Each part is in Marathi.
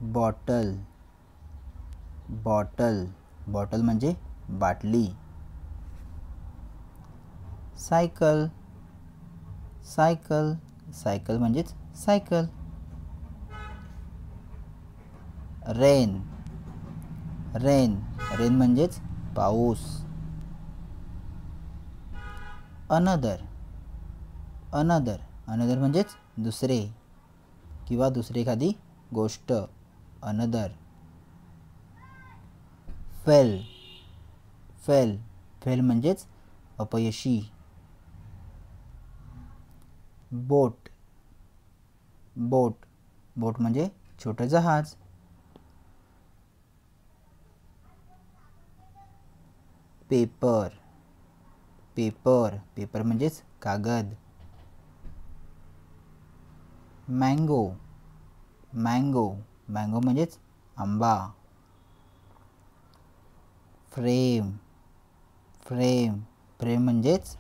बॉटल, बॉटल, बॉटल म्हणजे बाटली. सायकल, सायकल, सायकल म्हणजेच सायकल. रेन, रेन, रेन म्हणजेच पाऊस. अनदर, अनदर, अनदर म्हणजेच दुसरे किंवा दुसरी एखादी गोष्ट. अनदर. फेल, फेल, फेल म्हणजेच अपयशी. बोट, बोट, बोट म्हणजे छोटं जहाज. पेपर, पेपर, पेपर म्हणजेच कागद. मँगो, मँगो, मँगो म्हणजेच आंबा. फ्रेम, फ्रेम, फ्रेम म्हणजेच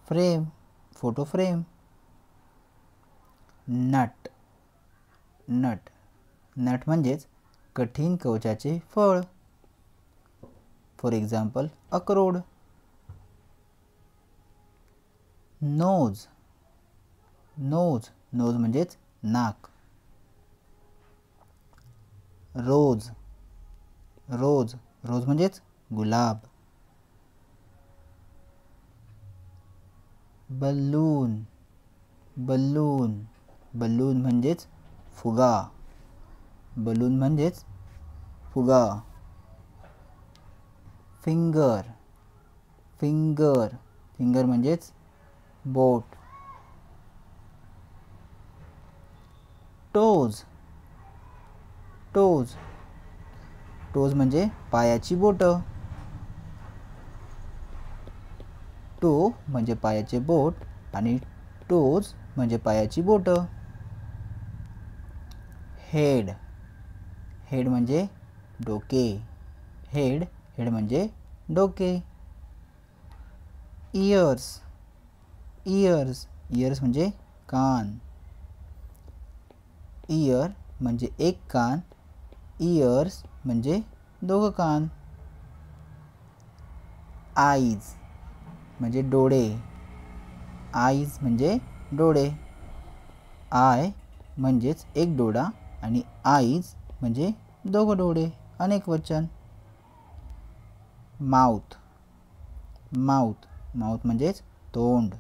frame, photo frame. Nut, nut, nut म्हणजेच कठीण कवचाचे फळ. फॉर एक्झाम्पल अक्रोड. नोज, नोज, नोज म्हणजेच नाक. रोज, रोज, रोज म्हणजेच गुलाब. बलून, बलून, बलून म्हणजेच फुगा. बलून म्हणजेच फुगा. फिंगर, फिंगर, फिंगर म्हणजेच बोट. टोज, टोज, टोज म्हणजे पायाची बोटं. टो म्हणजे पायाचे बोट आणि टोज म्हणजे पायाची बोटं. हेड, हेड म्हणजे डोके. हेड, हेड म्हणजे डोके. इयर्स, इयर्स, इयर्स म्हणजे कान. इयर म्हणजे एक कान, इयर्स म्हणजे दोघं कान. आईज म्हणजे डोळे. आईज म्हणजे डोळे. आय म्हणजेच एक डोळा आणि आईज म्हणजे दोघं डोळे, अनेक वचन. माउथ, माउथ, माउथ म्हणजेच तोंड.